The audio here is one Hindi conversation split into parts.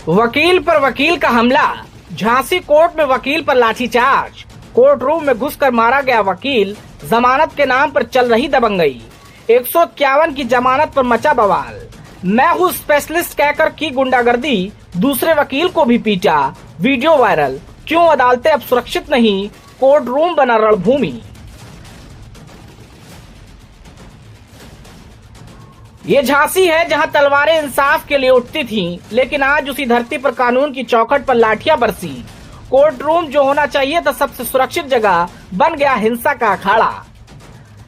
वकील पर वकील का हमला। झांसी कोर्ट में वकील पर लाठीचार्ज। कोर्ट रूम में घुसकर मारा गया वकील। जमानत के नाम पर चल रही दबंगई। 151 की जमानत पर मचा बवाल। मैं हूँ स्पेशलिस्ट कहकर की गुंडागर्दी। दूसरे वकील को भी पीटा। Video viral. क्यों अदालतें अब सुरक्षित नहीं, कोर्ट रूम बना रणभूमि। ये झांसी है जहां तलवारें इंसाफ के लिए उठती थीं, लेकिन आज उसी धरती पर कानून की चौखट पर लाठियां बरसी। कोर्ट रूम जो होना चाहिए था सबसे सुरक्षित जगह, बन गया हिंसा का अखाड़ा।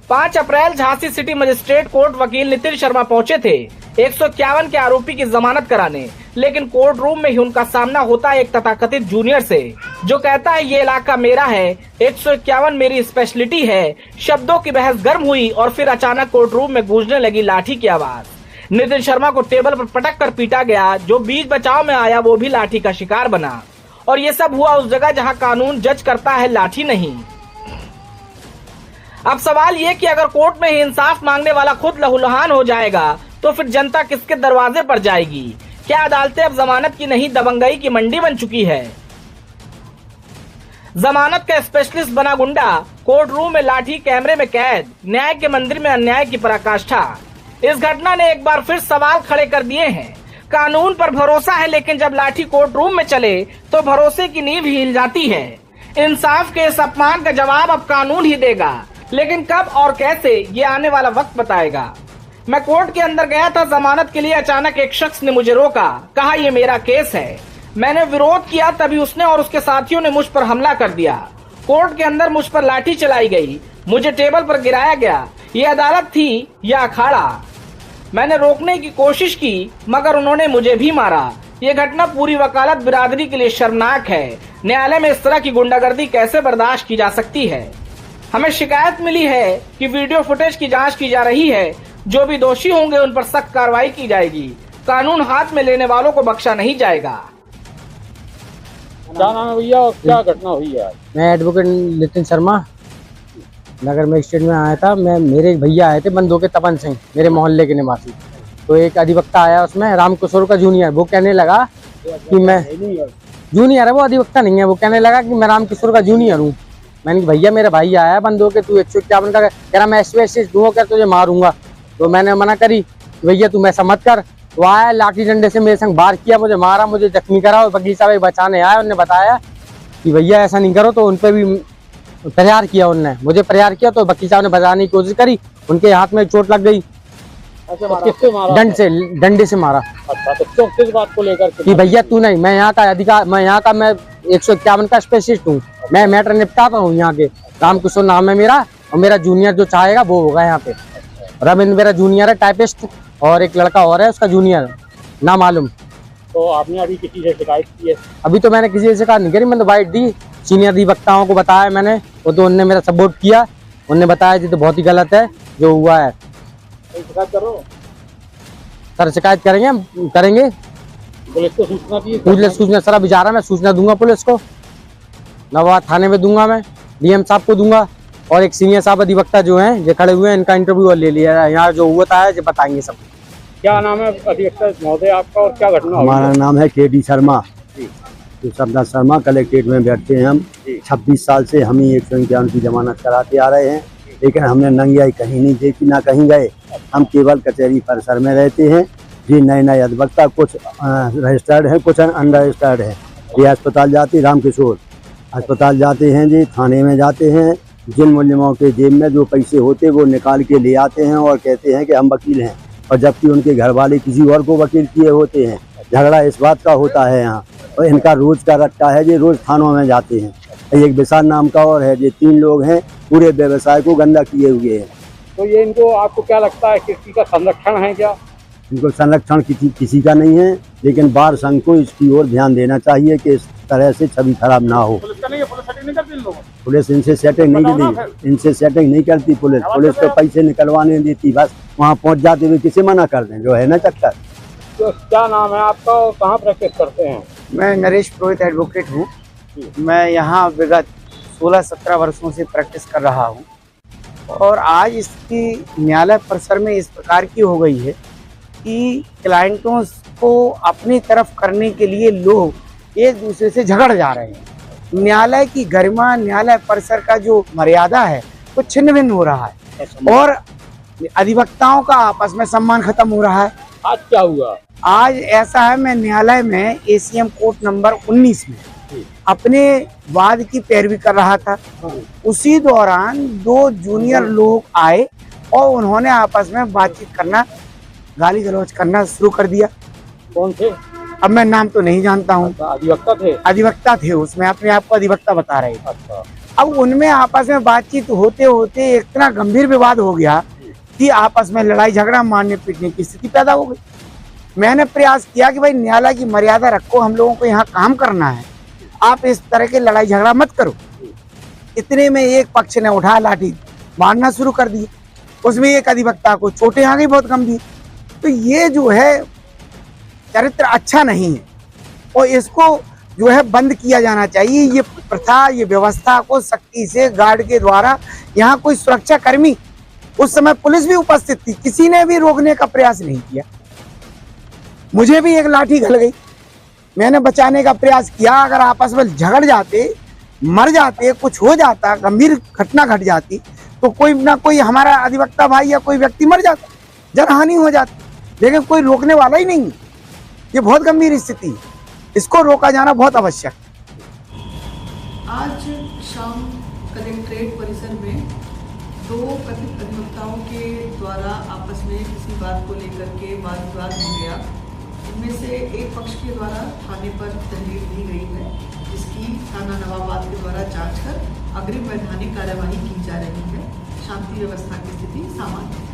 5 अप्रैल झांसी सिटी मजिस्ट्रेट कोर्ट वकील नितिन शर्मा पहुंचे थे 151 के आरोपी की जमानत कराने, लेकिन कोर्ट रूम में ही उनका सामना होता है एक तथाकथित जूनियर से, जो कहता है ये इलाका मेरा है, 151 मेरी स्पेशलिटी है। शब्दों की बहस गर्म हुई और फिर अचानक कोर्ट रूम में गूंजने लगी लाठी की आवाज। नितिन शर्मा को टेबल पर पटक कर पीटा गया। जो बीच बचाव में आया वो भी लाठी का शिकार बना। और ये सब हुआ उस जगह जहां कानून जज करता है, लाठी नहीं। अब सवाल ये कि अगर कोर्ट में ही इंसाफ मांगने वाला खुद लहूलुहान हो जाएगा तो फिर जनता किसके दरवाजे पर जाएगी। क्या अदालतें अब जमानत की नहीं दबंगई की मंडी बन चुकी है। जमानत का स्पेशलिस्ट बना गुंडा, कोर्ट रूम में लाठी, कैमरे में कैद, न्याय के मंदिर में अन्याय की पराकाष्ठा। इस घटना ने एक बार फिर सवाल खड़े कर दिए हैं। कानून पर भरोसा है, लेकिन जब लाठी कोर्ट रूम में चले तो भरोसे की नींव हिल जाती है। इंसाफ के इस अपमान का जवाब अब कानून ही देगा, लेकिन कब और कैसे ये आने वाला वक्त बताएगा। मैं कोर्ट के अंदर गया था जमानत के लिए। अचानक एक शख्स ने मुझे रोका, कहा ये मेरा केस है। मैंने विरोध किया, तभी उसने और उसके साथियों ने मुझ पर हमला कर दिया। कोर्ट के अंदर मुझ पर लाठी चलाई गई, मुझे टेबल पर गिराया गया। ये अदालत थी या अखाड़ा। मैंने रोकने की कोशिश की, मगर उन्होंने मुझे भी मारा। ये घटना पूरी वकालत बिरादरी के लिए शर्मनाक है। न्यायालय में इस तरह की गुंडागर्दी कैसे बर्दाश्त की जा सकती है। हमें शिकायत मिली है कि वीडियो फुटेज की जांच की जा रही है। जो भी दोषी होंगे उन पर सख्त कार्रवाई की जाएगी। कानून हाथ में लेने वालों को बख्शा नहीं जाएगा। क्या नाम है भैया और क्या घटना हुई है? मैं एडवोकेट नितिन शर्मा नगर मजिस्ट्रेट में आया था। मेरे भैया आए थे बंदों के तपन सिंह, मेरे मोहल्ले के निवासी। तो एक अधिवक्ता आया, उसमें रामकिशोर का जूनियर, वो कहने लगा कि मैं जूनियर है, वो अधिवक्ता नहीं है। वो कहने लगा कि मैं रामकिशोर का जूनियर हूँ। मैंने भैया मेरा भाई आया है बंदों के, तू 151 का कह रहा मैं SPSS दूंगा, क्या तुझे मारूंगा। तो मैंने मना करी, भैया तू ऐसा मत कर। वो आया, लाठी डंडे से मेरे संग वार किया, मुझे मारा, मुझे जख्मी करा। और वकील साहब बचाने आए, उन्होंने बताया कि भैया ऐसा नहीं करो। तो उन पर भी प्रहार किया, उनने मुझे प्रहार किया। तो वकील साहब ने बचाने की कोशिश करी, उनके हाथ में चोट लग गई। किससे मारा? डंडे से मारा। अच्छा, तो किस बात को लेकर कि भैया तू नहीं, मैं यहाँ का अधिकार, मैं 151 का स्पेशलिस्ट हूँ। मैं मैटर निपटाता हूँ यहाँ के। रामकिशोर नाम है मेरा, और मेरा जूनियर जो चाहेगा वो होगा यहाँ पे। रविंद्र मेरा जूनियर है, टाइपिस्ट, और एक लड़का और है उसका जूनियर, ना मालूम। तो आपने अभी किसी से शिकायत की है? अभी तो मैंने किसी से शिकायत नहीं करी। मैंने बाइट दी, सीनियर अधिवक्ताओं को बताया मैंने, वो तो उनने मेरा सपोर्ट किया। उनने बताया जी तो बहुत ही गलत है जो हुआ है। शिकायत करो सर, शिकायत करेंगे, हम करेंगे। पुलिस को सूचना दी? पुलिस सूचना सर अभी जा रहा है, मैं सूचना दूंगा पुलिस को, नवाब थाने में दूंगा, मैं DM साहब को दूंगा। और एक सीनियर साहब अधिवक्ता जो हैं ये खड़े हुए हैं, इनका इंटरव्यू और ले लिया। यहाँ जो हुआ था ये बताएंगे सब। क्या नाम है अधिवक्ता महोदय आपका और क्या घटना? हमारा नाम है KD शर्मा, शब्दा शर्मा। कलेक्ट्रेट में बैठते हैं हम। 26 साल से हम ही 151 की जमानत कराते आ रहे हैं, लेकिन हमने नंगियाई कहीं नहीं देखी, ना कहीं गए। हम केवल कचहरी परिसर में रहते हैं। जी नए अधिवक्ता कुछ रजिस्टर्ड हैं, कुछ अनरजिस्टर्ड हैं। ये अस्पताल जाते, रामकिशोर अस्पताल जाते हैं जी, थाने में जाते हैं। जिन मुलजिमों के जेब में जो पैसे होते वो निकाल के ले आते हैं और कहते हैं कि हम वकील हैं, और जबकि उनके घर वाले किसी और को वकील किए होते हैं। झगड़ा इस बात का होता है यहाँ। और इनका रोज का रट्टा है, ये रोज थानों में जाते हैं। एक विशाल नाम का और है, ये 3 लोग हैं, पूरे व्यवसाय को गंदा किए हुए हैं। तो ये इनको आपको क्या लगता है किसी का संरक्षण है क्या? इनको संरक्षण किसी का नहीं है, लेकिन बार संघ को इसकी ओर ध्यान देना चाहिए कि इस तरह से छवि खराब ना हो। पुलिस का नहीं है? पुलिस सेटिंग नहीं करती इन लोगों? पुलिस इनसे सेटिंग नहीं करती, इनसे सेटिंग नहीं करती पुलिस। पुलिस तो पैसे निकलवाने देती, बस वहाँ पहुँच जाते हुए किसे मना कर दें, जो है ना चक्कर। तो क्या नाम है आपका और कहाँ प्रैक्टिस करते हैं? मैं नरेश पुरोहित एडवोकेट हूँ। मैं यहाँ विगत 16-17 वर्षों से प्रैक्टिस कर रहा हूँ, और आज इसकी न्यायालय परिसर में इस प्रकार की हो गई है कि क्लाइंटों को अपनी तरफ करने के लिए लोग एक दूसरे से झगड़ जा रहे हैं। न्यायालय की गरिमा, न्यायालय परिसर का जो मर्यादा है वो छिन्न भिन्न हो रहा है और अधिवक्ताओं का आपस में सम्मान खत्म हो रहा है। आज क्या हुआ? आज ऐसा है, मैं न्यायालय में एसीएम कोर्ट नंबर 19 में अपने वाद की पैरवी कर रहा था। उसी दौरान 2 जूनियर लोग आए और उन्होंने आपस में बातचीत करना, गाली गलौज करना शुरू कर दिया। कौन थे? अब मैं नाम तो नहीं जानता हूँ। अधिवक्ता थे? अधिवक्ता थे, उसमें अपने आप को अधिवक्ता बता रहे थे। अच्छा। अब उनमें आपस में बातचीत होते होते इतना गंभीर विवाद हो गया कि आपस में लड़ाई झगड़ा, मारने पीटने की स्थिति पैदा हो गई। मैंने प्रयास किया कि भाई न्यायालय की मर्यादा रखो, हम लोगों को यहाँ काम करना है, आप इस तरह के लड़ाई झगड़ा मत करो। इतने में एक पक्ष ने उठा लाठी मारना शुरू कर दी, उसमें एक अधिवक्ता को चोटें आ गई बहुत गंभीर। तो ये जो है चरित्र अच्छा नहीं है और इसको जो है बंद किया जाना चाहिए। ये प्रथा, ये व्यवस्था को सख्ती से गार्ड के द्वारा, यहाँ कोई सुरक्षा कर्मी, उस समय पुलिस भी उपस्थित थी, किसी ने भी रोकने का प्रयास नहीं किया। मुझे भी एक लाठी गल गई, मैंने बचाने का प्रयास किया। अगर आपस में झगड़ जाते, मर जाते, कुछ हो जाता, गंभीर घटना घट जाती तो कोई ना कोई हमारा अधिवक्ता भाई या कोई व्यक्ति मर जाता, जनहानि हो जाती, लेकिन कोई रोकने वाला ही नहीं। ये बहुत गंभीर स्थिति है, इसको रोका जाना बहुत आवश्यक। आज शाम कलेक्ट्रेट परिसर में 2 कथित अधिवक्ताओं के द्वारा आपस में किसी बात को लेकर के वाद विवाद हो गया। इनमें से एक पक्ष के द्वारा थाने पर तहरीर दी गई है, जिसकी थाना नवाबाद के द्वारा जांच कर अग्रिम वैधानिक कार्यवाही की जा रही है। शांति व्यवस्था की स्थिति सामान्य है।